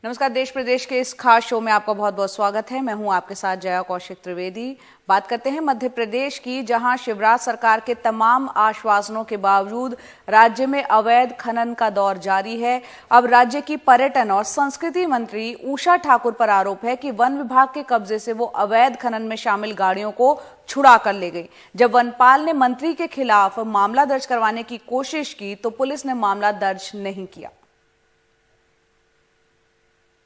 नमस्कार। देश प्रदेश के इस खास शो में आपका बहुत बहुत स्वागत है। मैं हूं आपके साथ जया कौशिक त्रिवेदी। बात करते हैं मध्य प्रदेश की, जहां शिवराज सरकार के तमाम आश्वासनों के बावजूद राज्य में अवैध खनन का दौर जारी है। अब राज्य की पर्यटन और संस्कृति मंत्री उषा ठाकुर पर आरोप है कि वन विभाग के कब्जे से वो अवैध खनन में शामिल गाड़ियों को छुड़ा कर ले गई। जब वनपाल ने मंत्री के खिलाफ मामला दर्ज करवाने की कोशिश की तो पुलिस ने मामला दर्ज नहीं किया।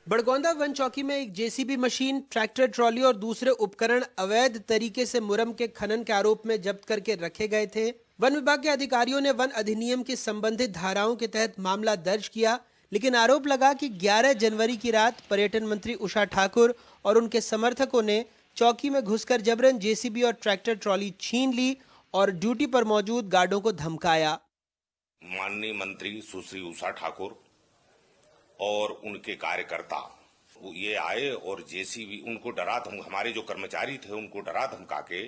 बड़गौंदा वन चौकी में एक जेसीबी मशीन, ट्रैक्टर ट्रॉली और दूसरे उपकरण अवैध तरीके से मुरम के खनन के आरोप में जब्त करके रखे गए थे। वन विभाग के अधिकारियों ने वन अधिनियम की संबंधित धाराओं के तहत मामला दर्ज किया, लेकिन आरोप लगा कि 11 जनवरी की रात पर्यटन मंत्री उषा ठाकुर और उनके समर्थकों ने चौकी में घुसकर जबरन जेसीबी और ट्रैक्टर ट्रॉली छीन ली और ड्यूटी पर मौजूद गार्डों को धमकाया। माननीय मंत्री सुश्री उषा ठाकुर और उनके कार्यकर्ता ये आए और जेसीबी उनको डरा धमका, हमारे जो कर्मचारी थे उनको डरा धमका के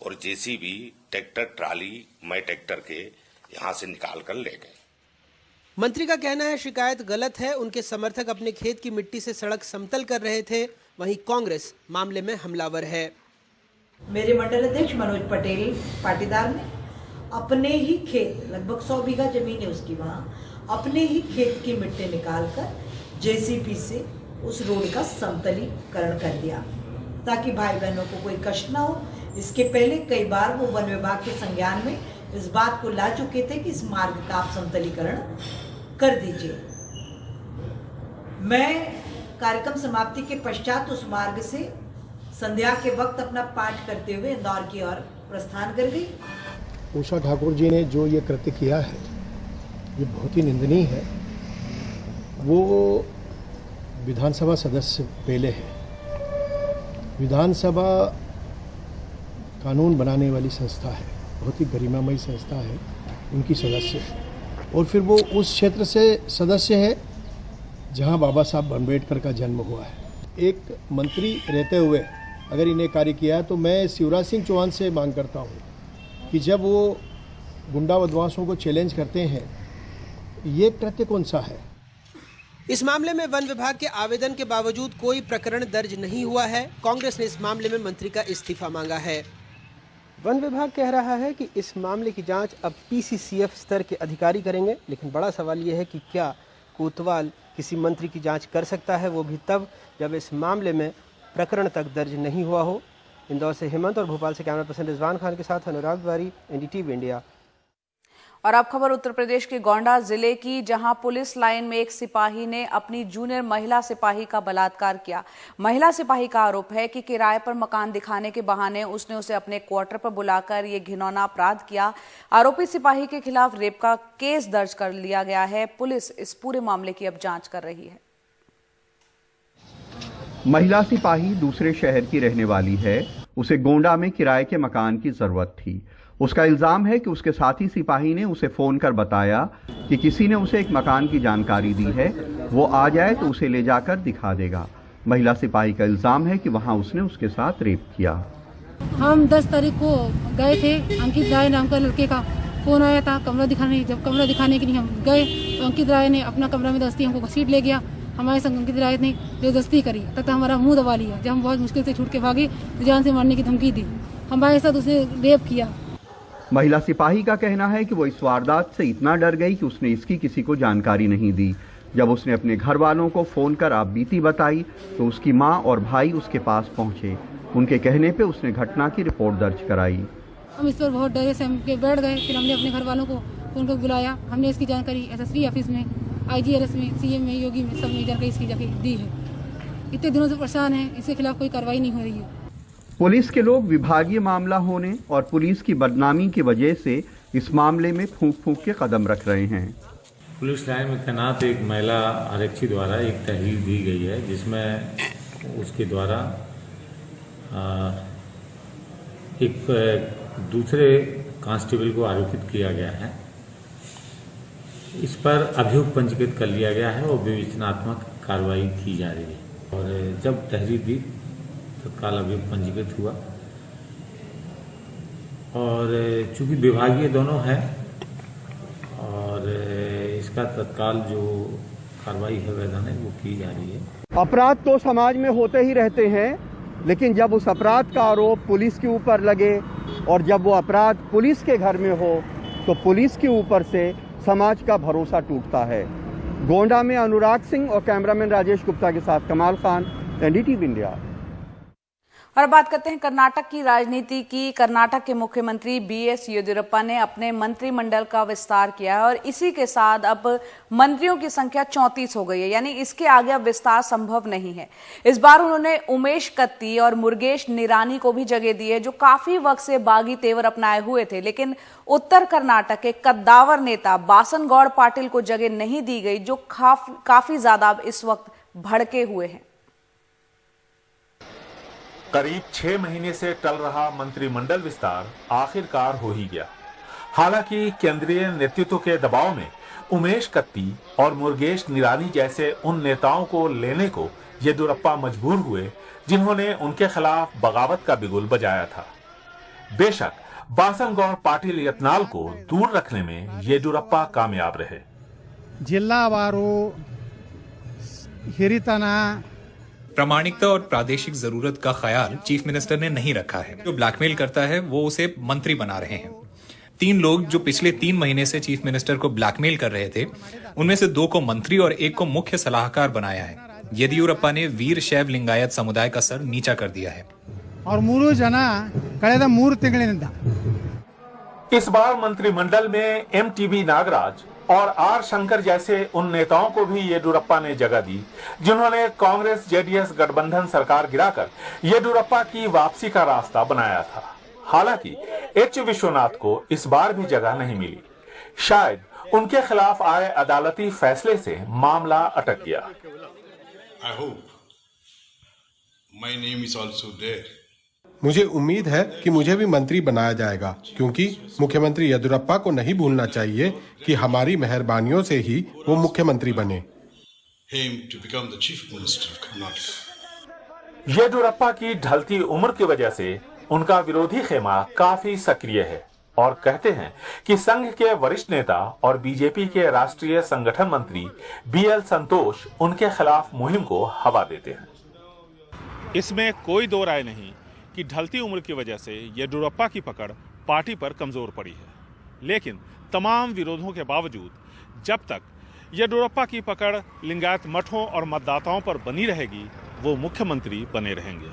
और जेसीबी, ट्रैक्टर ट्राली, मैं ट्रैक्टर के यहां से निकाल कर ले गए। मंत्री का कहना है शिकायत गलत है। उनके समर्थक अपने खेत की मिट्टी से सड़क समतल कर रहे थे, वहीं कांग्रेस मामले में हमलावर है। मेरे मंडल अध्यक्ष मनोज पटेल पाटीदार ने अपने ही खेत, लगभग 100 बीघा जमीन है उसकी, वहां अपने ही खेत की मिट्टी निकालकर जेसीबी से उस रोड का समतलीकरण कर दिया ताकि भाई बहनों को कोई कष्ट ना हो। इसके पहले कई बार वो वन विभाग के संज्ञान में इस बात को ला चुके थे कि इस मार्ग का आप समतलीकरण कर दीजिए। मैं कार्यक्रम समाप्ति के पश्चात उस मार्ग से संध्या के वक्त अपना पाठ करते हुए इंदौर की ओर प्रस्थान कर गई। उषा ठाकुर जी ने जो ये कृत्य किया है ये बहुत ही निंदनीय है। वो विधानसभा सदस्य पहले है। विधानसभा कानून बनाने वाली संस्था है, बहुत ही गरिमामयी संस्था है, उनकी सदस्य है। और फिर वो उस क्षेत्र से सदस्य है जहां बाबा साहब अम्बेडकर का जन्म हुआ है। एक मंत्री रहते हुए अगर इन्हें कार्य किया है तो मैं शिवराज सिंह चौहान से मांग करता हूं कि जब वो गुंडा बदमाशों को चैलेंज करते हैं, ये कृत्य कौन सा है। इस मामले में वन विभाग के आवेदन के बावजूद कोई प्रकरण दर्ज नहीं हुआ है। कांग्रेस ने इस मामले में मंत्री का इस्तीफा मांगा है। वन विभाग कह रहा है कि इस मामले की जांच अब पीसीसीएफ स्तर के अधिकारी करेंगे, लेकिन बड़ा सवाल यह है कि क्या कोतवाल किसी मंत्री की जांच कर सकता है, वो भी तब जब इस मामले में प्रकरण तक दर्ज नहीं हुआ हो। इंदौर से हेमंत और भोपाल से कैमरा पर्सन रिजवान खान के साथ अनुराग तिवारी, एनडीटीवी इंडिया। और अब खबर उत्तर प्रदेश के गोंडा जिले की, जहां पुलिस लाइन में एक सिपाही ने अपनी जूनियर महिला सिपाही का बलात्कार किया। महिला सिपाही का आरोप है कि किराए पर मकान दिखाने के बहाने उसने उसे अपने क्वार्टर पर बुलाकर ये घिनौना अपराध किया। आरोपी सिपाही के खिलाफ रेप का केस दर्ज कर लिया गया है। पुलिस इस पूरे मामले की अब जांच कर रही है। महिला सिपाही दूसरे शहर की रहने वाली है। उसे गोंडा में किराए के मकान की जरूरत थी। उसका इल्जाम है कि उसके साथी सिपाही ने उसे फोन कर बताया कि किसी ने उसे एक मकान की जानकारी दी है, वो आ जाए तो उसे ले जाकर दिखा देगा। महिला सिपाही का इल्जाम है कि वहां उसने उसके साथ रेप किया। हम 10 तारीख को गए थे, अंकित राय नाम का लड़के का फोन आया था कमरा दिखाने। जब कमरा दिखाने के लिए हम गए तो अंकित राय ने अपना कमरा में दस्ती हमको घसीट ले गया। हमारे संग अंकित राय ने जबरदस्ती करी तथा हमारा मुंह दबा लिया। जब हम बहुत मुश्किल से छूट के भागे तो जान से मारने की धमकी दी। हमारे साथ उसने रेप किया। महिला सिपाही का कहना है कि वो इस वारदात से इतना डर गई कि उसने इसकी किसी को जानकारी नहीं दी। जब उसने अपने घर वालों को फोन कर आपबीती बताई तो उसकी मां और भाई उसके पास पहुंचे। उनके कहने पे उसने घटना की रिपोर्ट दर्ज कराई। हम इस पर बहुत डरे से हम बैठ गए। फिर हमने अपने घर वालों को फोन कर बुलाया। हमने इसकी जानकारी एसएसपी ऑफिस में, आईजीआरएस में, सीएम में, योगी में, सब में जानकारी इसकी जाके दी है। इतने दिनों से परेशान है, इसके खिलाफ कोई कार्रवाई नहीं हो रही है। पुलिस के लोग विभागीय मामला होने और पुलिस की बदनामी की वजह से इस मामले में फूंक फूंक के कदम रख रहे हैं। पुलिस लाइन में तैनात एक महिला आरक्षी द्वारा एक तहरीर दी गई है, जिसमें उसके द्वारा एक दूसरे कांस्टेबल को आरोपित किया गया है। इस पर अभियोग पंजीकृत कर लिया गया है और विवेचनात्मक कार्रवाई की जा रही है। और जब तहरीर दी तत्काल अभियोग पंजीकृत हुआ और चूंकि विभागीय दोनों है और इसका तत्काल जो कार्रवाई है वैधानिक वो की जा रही है। अपराध तो समाज में होते ही रहते हैं, लेकिन जब उस अपराध का आरोप पुलिस के ऊपर लगे और जब वो अपराध पुलिस के घर में हो तो पुलिस के ऊपर से समाज का भरोसा टूटता है। गोंडा में अनुराग सिंह और कैमरामैन राजेश गुप्ता के साथ कमाल खान, एनडीटीवी इंडिया। और बात करते हैं कर्नाटक की राजनीति की। कर्नाटक के मुख्यमंत्री बीएस येदियुरप्पा ने अपने मंत्रिमंडल का विस्तार किया है और इसी के साथ अब मंत्रियों की संख्या 34 हो गई है, यानी इसके आगे अब विस्तार संभव नहीं है। इस बार उन्होंने उमेश कत्ती और मुरुगेश निरानी को भी जगह दी है, जो काफी वक्त से बागी तेवर अपनाए हुए थे, लेकिन उत्तर कर्नाटक के कद्दावर नेता बासनगौड़ पाटिल को जगह नहीं दी गई, जो काफी ज्यादा अब इस वक्त भड़के हुए हैं। करीब 6 महीने से टल रहा मंत्रिमंडल विस्तार आखिरकार हो ही गया। हालांकि केंद्रीय नेतृत्व के दबाव में उमेश कत्ती और मुरुगेश निरानी जैसे उन नेताओं को लेने को येदियुरप्पा मजबूर हुए, जिन्होंने उनके खिलाफ बगावत का बिगुल बजाया था। बेशक बासनगौड़ पाटिल यत्नाल को दूर रखने में येदियुरप्पा कामयाब रहे। जिल्लावारू हिरितना, प्रामाणिकता और प्रादेशिक जरूरत का ख्याल चीफ मिनिस्टर ने नहीं रखा है। जो ब्लैकमेल करता है वो उसे मंत्री बना रहे हैं। 3 लोग जो पिछले 3 महीने से चीफ मिनिस्टर को ब्लैकमेल कर रहे थे, उनमें से 2 को मंत्री और 1 को मुख्य सलाहकार बनाया है। येदियुरप्पा ने वीर शैव लिंगायत समुदाय का सर नीचा कर दिया है। और 3 ಜನ ಕಳೆದ 3 ತಿಂಗಳಿನಿಂದ इस बार मंत्रिमंडल में एमटीबी नागराज और आर शंकर जैसे उन नेताओं को भी येदियुरप्पा ने जगह दी, जिन्होंने कांग्रेस जेडीएस गठबंधन सरकार गिराकर येदियुरप्पा की वापसी का रास्ता बनाया था। हालांकि एच विश्वनाथ को इस बार भी जगह नहीं मिली। शायद उनके खिलाफ आए अदालती फैसले से मामला अटक गया। I hope my name is also there. मुझे उम्मीद है कि मुझे भी मंत्री बनाया जाएगा, क्योंकि मुख्यमंत्री येदियुरप्पा को नहीं भूलना चाहिए कि हमारी मेहरबानियों से ही वो मुख्यमंत्री बने। Him to become the chief minister of Karnataka. Yediyurappa की ढलती उम्र की वजह से उनका विरोधी खेमा काफी सक्रिय है और कहते हैं कि संघ के वरिष्ठ नेता और बीजेपी के राष्ट्रीय संगठन मंत्री बीएल संतोष उनके खिलाफ मुहिम को हवा देते हैं। इसमें कोई दो राय नहीं कि ढलती उम्र की वजह से येदियुरप्पा की पकड़ पार्टी पर कमजोर पड़ी है, लेकिन तमाम विरोधों के बावजूद जब तक येदियुरप्पा की पकड़ लिंगायत मठों और मतदाताओं पर बनी रहेगी, वो मुख्यमंत्री बने रहेंगे।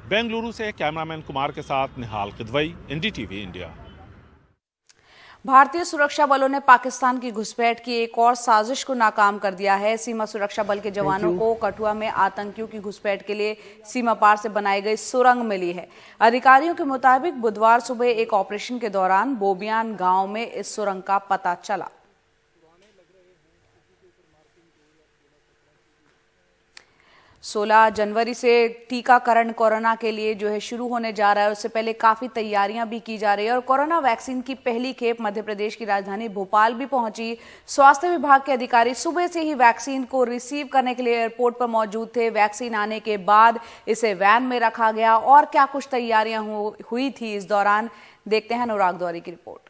बेंगलुरु से कैमरामैन कुमार के साथ निहाल किदवई, एनडीटीवी इंडिया। भारतीय सुरक्षा बलों ने पाकिस्तान की घुसपैठ की एक और साजिश को नाकाम कर दिया है। सीमा सुरक्षा बल के जवानों को कठुआ में आतंकियों की घुसपैठ के लिए सीमा पार से बनाई गई सुरंग मिली है। अधिकारियों के मुताबिक बुधवार सुबह एक ऑपरेशन के दौरान बोबियान गांव में इस सुरंग का पता चला। 16 जनवरी से टीकाकरण कोरोना के लिए जो है शुरू होने जा रहा है, उससे पहले काफी तैयारियां भी की जा रही है और कोरोना वैक्सीन की पहली खेप मध्य प्रदेश की राजधानी भोपाल भी पहुंची। स्वास्थ्य विभाग के अधिकारी सुबह से ही वैक्सीन को रिसीव करने के लिए एयरपोर्ट पर मौजूद थे। वैक्सीन आने के बाद इसे वैन में रखा गया और क्या कुछ तैयारियां हुई थी इस दौरान, देखते हैं अनुराग द्वारी की रिपोर्ट।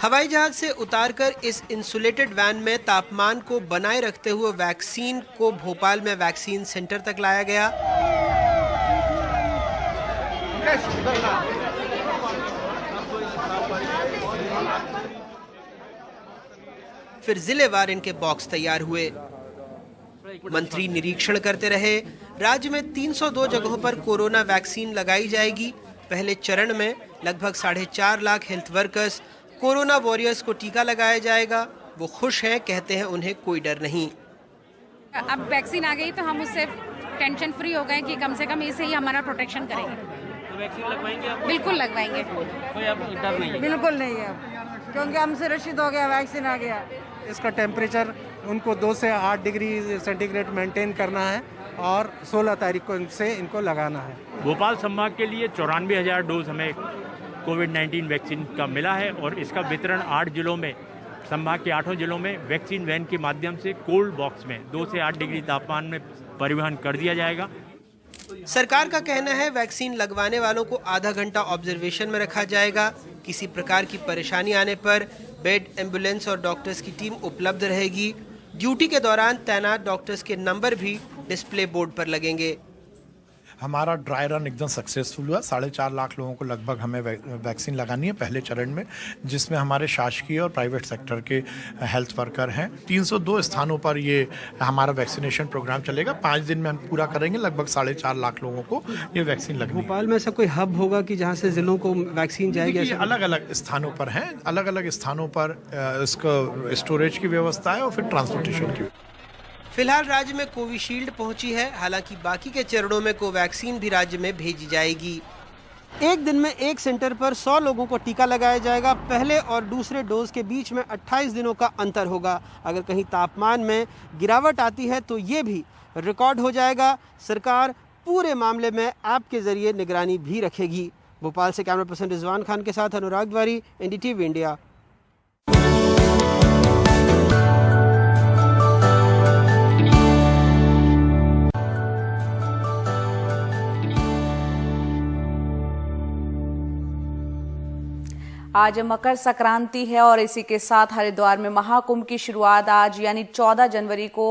हवाई जहाज से उतारकर इस इंसुलेटेड वैन में तापमान को बनाए रखते हुए वैक्सीन को भोपाल में वैक्सीन सेंटर तक लाया गया। फिर जिलेवार इनके बॉक्स तैयार हुए। मंत्री निरीक्षण करते रहे। राज्य में 302 जगहों पर कोरोना वैक्सीन लगाई जाएगी। पहले चरण में लगभग 4.5 lakh health workers, corona warriors को टीका लगाया जाएगा। वो खुश हैं, कहते हैं उन्हें कोई डर नहीं। अब वैक्सीन आ गई तो हम उससे टेंशन फ्री हो गए कि कम से कम इसे ही हमारा प्रोटेक्शन करेंगे। तो वैक्सीन लगवाएंगे आप? बिल्कुल लगवाएंगे। कोई अब डर नहीं है? बिल्कुल नहीं है, क्योंकि हम सुरक्षित हो गया, वैक्सीन आ गया। इसका टेम्परेचर उनको 2 से 8 डिग्री सेंटीग्रेड मेंटेन करना है और 16 तारीख को इनको लगाना है। भोपाल संभाग के लिए 94,000 डोज हमें कोविड-19 वैक्सीन का मिला है और इसका वितरण 8 जिलों में, संभाग के 8 जिलों में वैक्सीन वैन के माध्यम से कोल्ड बॉक्स में 2 से 8 डिग्री तापमान में परिवहन कर दिया जाएगा। सरकार का कहना है वैक्सीन लगवाने वालों को आधा घंटा ऑब्जर्वेशन में रखा जाएगा। किसी प्रकार की परेशानी आने पर बेड, एम्बुलेंस और डॉक्टर्स की टीम उपलब्ध रहेगी। ड्यूटी के दौरान तैनात डॉक्टर्स के नंबर भी डिस्प्ले बोर्ड पर लगेंगे। हमारा ड्राई रन एकदम सक्सेसफुल हुआ। 4.5 लाख लोगों को लगभग हमें वैक्सीन लगानी है पहले चरण में, जिसमें हमारे शासकीय और प्राइवेट सेक्टर के हेल्थ वर्कर हैं। 302 स्थानों पर ये हमारा वैक्सीनेशन प्रोग्राम चलेगा। 5 दिन में हम पूरा करेंगे। लगभग 4.5 लाख लोगों को ये वैक्सीन लगनी है। भोपाल में ऐसा कोई हब होगा कि जहाँ से जिलों को वैक्सीन जाएगी? अलग अलग स्थानों पर हैं, अलग अलग स्थानों पर इसको स्टोरेज की व्यवस्था है और फिर ट्रांसपोर्टेशन की। फिलहाल राज्य में कोविशील्ड पहुंची है, हालांकि बाकी के चरणों में कोवैक्सीन भी राज्य में भेजी जाएगी। एक दिन में एक सेंटर पर 100 लोगों को टीका लगाया जाएगा। पहले और दूसरे डोज के बीच में 28 दिनों का अंतर होगा। अगर कहीं तापमान में गिरावट आती है तो ये भी रिकॉर्ड हो जाएगा। सरकार पूरे मामले में ऐप के जरिए निगरानी भी रखेगी। भोपाल से कैमरा पर्सन रिजवान खान के साथ अनुराग द्वारी, एनडीटीवी इंडिया। आज मकर संक्रांति है और इसी के साथ हरिद्वार में महाकुंभ की शुरुआत आज यानी 14 जनवरी को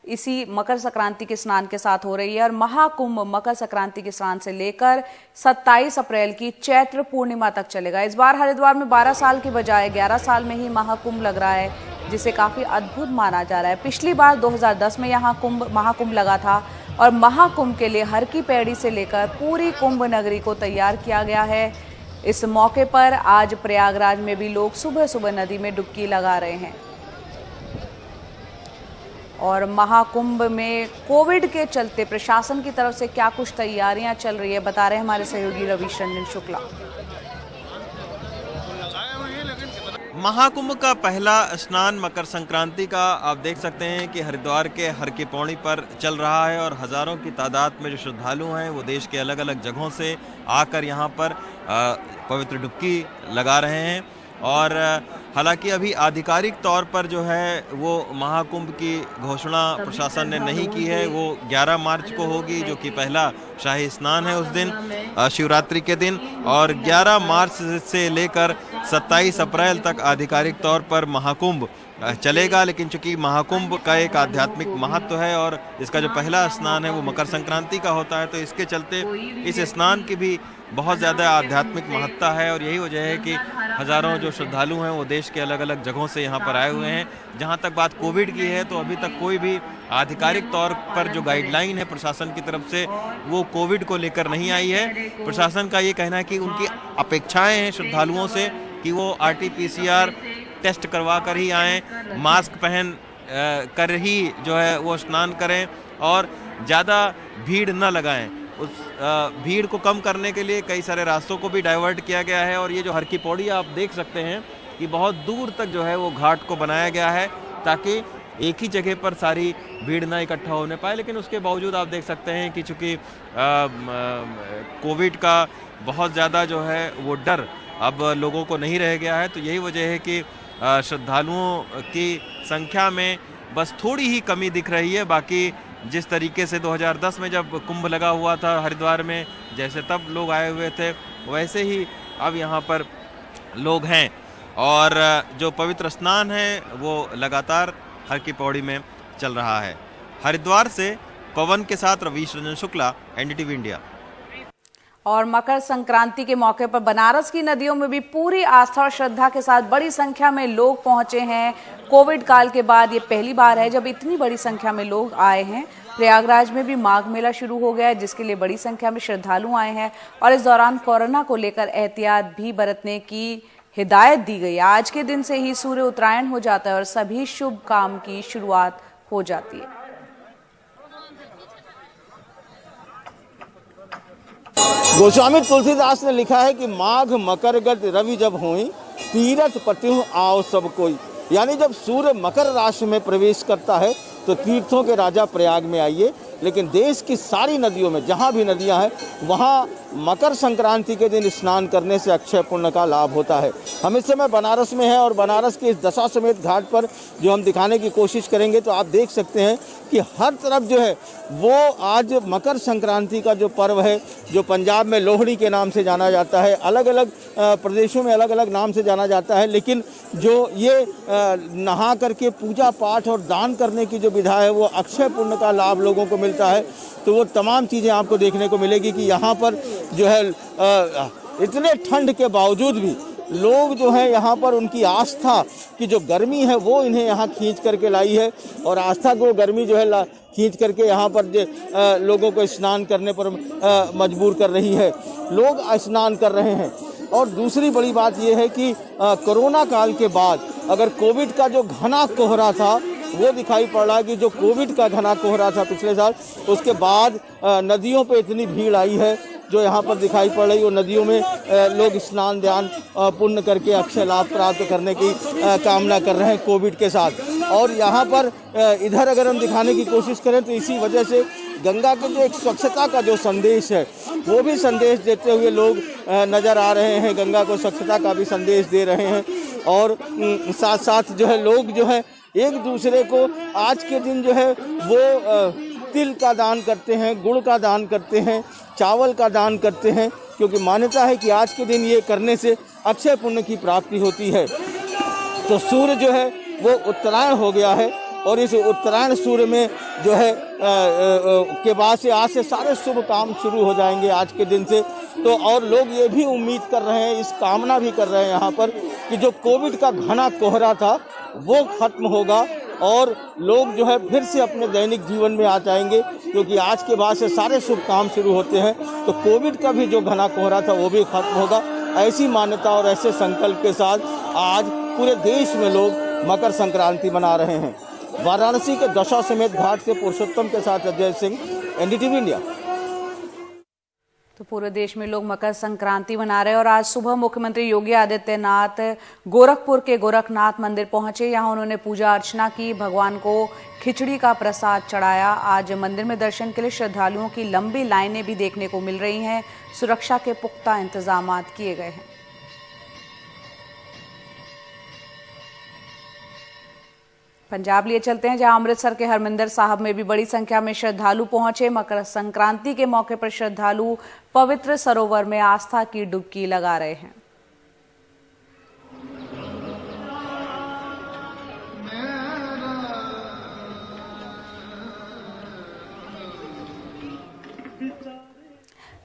इसी मकर संक्रांति के स्नान के साथ हो रही है। और महाकुंभ मकर संक्रांति के स्नान से लेकर 27 अप्रैल की चैत्र पूर्णिमा तक चलेगा। इस बार हरिद्वार में 12 साल के बजाय 11 साल में ही महाकुंभ लग रहा है, जिसे काफी अद्भुत माना जा रहा है। पिछली बार 2010 में यहाँ महाकुंभ लगा था और महाकुंभ के लिए हर की पैड़ी से लेकर पूरी कुंभ नगरी को तैयार किया गया है। इस मौके पर आज प्रयागराज में भी लोग सुबह सुबह नदी में डुबकी लगा रहे हैं। और महाकुंभ में कोविड के चलते प्रशासन की तरफ से क्या कुछ तैयारियां चल रही है, बता रहे हैं हमारे सहयोगी रवीश रंजन शुक्ला। महाकुंभ का पहला स्नान मकर संक्रांति का आप देख सकते हैं कि हरिद्वार के हर की पौड़ी पर चल रहा है और हजारों की तादाद में जो श्रद्धालु हैं वो देश के अलग अलग जगहों से आकर यहाँ पर पवित्र डुबकी लगा रहे हैं। और हालांकि अभी आधिकारिक तौर पर जो है वो महाकुंभ की घोषणा प्रशासन ने नहीं की है। वो 11 मार्च को होगी, जो कि पहला शाही स्नान है उस दिन, शिवरात्रि के दिन। और 11 मार्च से लेकर 27 अप्रैल तक आधिकारिक तौर पर महाकुंभ चलेगा। लेकिन चूंकि महाकुंभ का एक आध्यात्मिक महत्व है और इसका जो पहला स्नान है वो मकर संक्रांति का होता है, तो इसके चलते इस स्नान की भी बहुत ज़्यादा आध्यात्मिक महत्ता है। और यही वजह है कि हज़ारों जो श्रद्धालु हैं वो देश के अलग अलग जगहों से यहाँ पर आए हुए हैं। जहाँ तक बात कोविड की है तो अभी तक कोई भी आधिकारिक तौर पर जो गाइडलाइन है प्रशासन की तरफ से वो कोविड को लेकर नहीं आई है। प्रशासन का ये कहना है कि उनकी अपेक्षाएं हैं श्रद्धालुओं से कि वो RT-PCR टेस्ट करवा कर ही आएँ, मास्क पहन कर ही जो है वो स्नान करें और ज़्यादा भीड़ न लगाएं। उस भीड़ को कम करने के लिए कई सारे रास्तों को भी डाइवर्ट किया गया है। और ये जो हर की पौड़ी आप देख सकते हैं कि बहुत दूर तक जो है वो घाट को बनाया गया है ताकि एक ही जगह पर सारी भीड़ ना इकट्ठा होने पाए। लेकिन उसके बावजूद आप देख सकते हैं कि चूँकि कोविड का बहुत ज़्यादा जो है वो डर अब लोगों को नहीं रह गया है, तो यही वजह है कि श्रद्धालुओं की संख्या में बस थोड़ी ही कमी दिख रही है। बाकी जिस तरीके से 2010 में जब कुंभ लगा हुआ था हरिद्वार में, जैसे तब लोग आए हुए थे, वैसे ही अब यहाँ पर लोग हैं। और जो पवित्र स्नान है वो लगातार हर की पौड़ी में चल रहा है। हरिद्वार से पवन के साथ रवीश रंजन शुक्ला, एनडीटीवी इंडिया। और मकर संक्रांति के मौके पर बनारस की नदियों में भी पूरी आस्था और श्रद्धा के साथ बड़ी संख्या में लोग पहुंचे हैं। कोविड काल के बाद ये पहली बार है जब इतनी बड़ी संख्या में लोग आए हैं। प्रयागराज में भी माघ मेला शुरू हो गया है, जिसके लिए बड़ी संख्या में श्रद्धालु आए हैं और इस दौरान कोरोना को लेकर एहतियात भी बरतने की हिदायत दी गई। आज के दिन से ही सूर्य उत्तरायण हो जाता है और सभी शुभ काम की शुरुआत हो जाती है। गोस्वामी तुलसीदास ने लिखा है कि माघ मकर गत रवि जब होई, तीरथ पतिहु आओ सब कोई। यानी जब सूर्य मकर राशि में प्रवेश करता है तो तीर्थों के राजा प्रयाग में आइए। लेकिन देश की सारी नदियों में जहाँ भी नदियाँ हैं वहाँ मकर संक्रांति के दिन स्नान करने से अक्षय पुण्य का लाभ होता है। हम इस समय बनारस में हैं और बनारस के इस दशा समेत घाट पर जो हम दिखाने की कोशिश करेंगे तो आप देख सकते हैं कि हर तरफ जो है वो आज मकर संक्रांति का जो पर्व है, जो पंजाब में लोहड़ी के नाम से जाना जाता है, अलग अलग प्रदेशों में अलग अलग नाम से जाना जाता है, लेकिन जो ये नहा करके पूजा पाठ और दान करने की जो विधा है वो अक्षय पुण्य का लाभ लोगों को मिलता है। तो वो तमाम चीज़ें आपको देखने को मिलेगी कि यहाँ पर जो है इतने ठंड के बावजूद भी लोग जो है यहाँ पर उनकी आस्था की जो गर्मी है वो इन्हें यहाँ खींच करके लाई है और आस्था को गर्मी जो है खींच करके यहाँ पर लोगों को स्नान करने पर मजबूर कर रही है। लोग स्नान कर रहे हैं। और दूसरी बड़ी बात यह है कि कोरोना काल के बाद अगर कोविड का जो घना कोहरा था वो दिखाई पड़ रहा है कि जो कोविड का घना कोहरा था पिछले साल, उसके बाद नदियों पे इतनी भीड़ आई है जो यहाँ पर दिखाई पड़ रही है। और नदियों में लोग स्नान ध्यान पुण्य करके अक्षय लाभ प्राप्त करने की कामना कर रहे हैं कोविड के साथ। और यहाँ पर इधर अगर हम दिखाने की कोशिश करें तो इसी वजह से गंगा के जो एक स्वच्छता का जो संदेश है वो भी संदेश देते हुए लोग नज़र आ रहे हैं। गंगा को स्वच्छता का भी संदेश दे रहे हैं और साथ साथ जो है लोग जो है एक दूसरे को आज के दिन जो है वो तिल का दान करते हैं, गुड़ का दान करते हैं, चावल का दान करते हैं, क्योंकि मान्यता है कि आज के दिन ये करने से अक्षय पुण्य की प्राप्ति होती है। तो सूर्य जो है वो उत्तरायण हो गया है और इस उत्तरायण सूर्य में जो है के बाद से आज से सारे शुभ काम शुरू हो जाएंगे आज के दिन से। तो और लोग ये भी उम्मीद कर रहे हैं, इस कामना भी कर रहे हैं यहाँ पर कि जो कोविड का घना कोहरा था वो खत्म होगा और लोग जो है फिर से अपने दैनिक जीवन में आ जाएंगे, क्योंकि आज के बाद से सारे शुभ काम शुरू होते हैं। तो कोविड का भी जो घना कोहरा था वो भी खत्म होगा। ऐसी मान्यता और ऐसे संकल्प के साथ आज पूरे देश में लोग मकर संक्रांति मना रहे हैं। वाराणसी के दशा समेत घाट से पुरुषोत्तम के साथ अजय सिंह, एनडीटीवी इंडिया। तो पूरे देश में लोग मकर संक्रांति मना रहे हैं और आज सुबह मुख्यमंत्री योगी आदित्यनाथ गोरखपुर के गोरखनाथ मंदिर पहुंचे। यहां उन्होंने पूजा अर्चना की, भगवान को खिचड़ी का प्रसाद चढ़ाया। आज मंदिर में दर्शन के लिए श्रद्धालुओं की लंबी लाइनें भी देखने को मिल रही हैं। सुरक्षा के पुख्ता इंतजाम किए गए हैं। पंजाब लिए चलते हैं, जहां अमृतसर के हरमिंदर साहब में भी बड़ी संख्या में श्रद्धालु पहुंचे। मकर संक्रांति के मौके पर श्रद्धालु पवित्र सरोवर में आस्था की डुबकी लगा रहे हैं।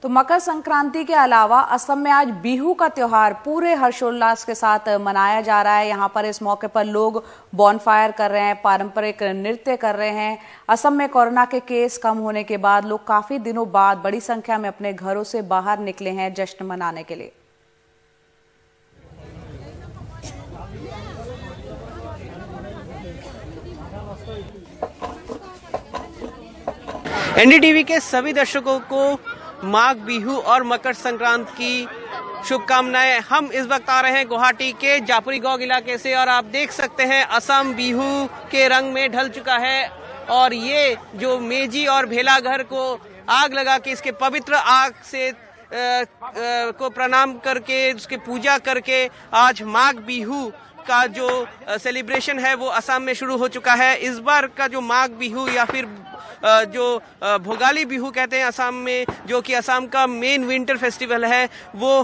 तो मकर संक्रांति के अलावा असम में आज बिहू का त्योहार पूरे हर्षोल्लास के साथ मनाया जा रहा है। यहाँ पर इस मौके पर लोग बॉनफायर कर रहे हैं, पारंपरिक नृत्य कर रहे हैं। असम में कोरोना के केस कम होने के बाद लोग काफी दिनों बाद बड़ी संख्या में अपने घरों से बाहर निकले हैं जश्न मनाने के लिए। एनडीटीवी के सभी दर्शकों को माघ बिहू और मकर संक्रांति की शुभकामनाएं। हम इस वक्त आ रहे हैं गुवाहाटी के जापुरीगांव इलाके से और आप देख सकते हैं असम बिहू के रंग में ढल चुका है और ये जो मेजी और भेलाघर को आग लगा के इसके पवित्र आग से को प्रणाम करके उसकी पूजा करके आज माघ बिहू का जो सेलिब्रेशन है वो असम में शुरू हो चुका है। इस बार का जो माघ बिहू या फिर जो भोगाली बिहू कहते हैं असम में, जो कि असम का मेन विंटर फेस्टिवल है, वो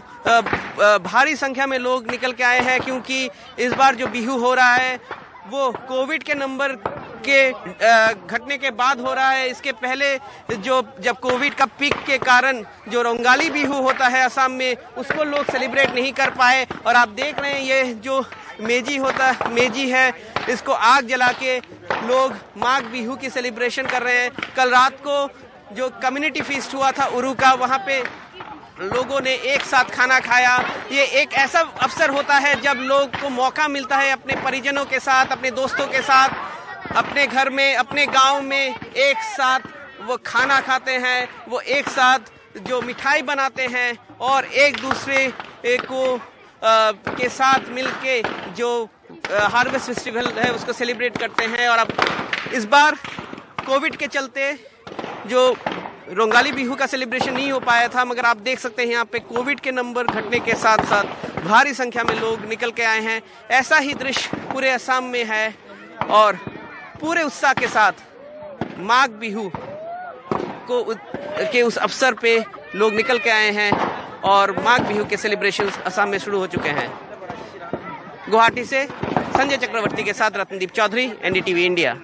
भारी संख्या में लोग निकल के आए हैं क्योंकि इस बार जो बिहू हो रहा है वो कोविड के नंबर के घटने के बाद हो रहा है। इसके पहले जब कोविड का पीक के कारण जो रोंगाली बिहू होता है असम में, उसको लोग सेलिब्रेट नहीं कर पाए। और आप देख रहे हैं ये जो मेजी है, इसको आग जला के लोग माघ बिहू की सेलिब्रेशन कर रहे हैं। कल रात को जो कम्युनिटी फीस्ट हुआ था उरू का, वहाँ पे लोगों ने एक साथ खाना खाया। ये एक ऐसा अवसर होता है जब लोग को मौका मिलता है अपने परिजनों के साथ, अपने दोस्तों के साथ, अपने घर में, अपने गांव में एक साथ वो खाना खाते हैं, वो एक साथ जो मिठाई बनाते हैं और एक दूसरे को के साथ मिलके जो हार्वेस्ट फेस्टिवल है उसको सेलिब्रेट करते हैं। और अब इस बार कोविड के चलते जो रोंगाली बिहू का सेलिब्रेशन नहीं हो पाया था, मगर आप देख सकते हैं यहाँ पे कोविड के नंबर घटने के साथ साथ भारी संख्या में लोग निकल के आए हैं। ऐसा ही दृश्य पूरे असम में है और पूरे उत्साह के साथ माघ बिहू के उस अवसर पे लोग निकल के आए हैं और माघ बिहू के सेलिब्रेशन असम में शुरू हो चुके हैं। गुवाहाटी से संजय चक्रवर्ती के साथ रत्नदीप चौधरी, एनडीटीवी इंडिया।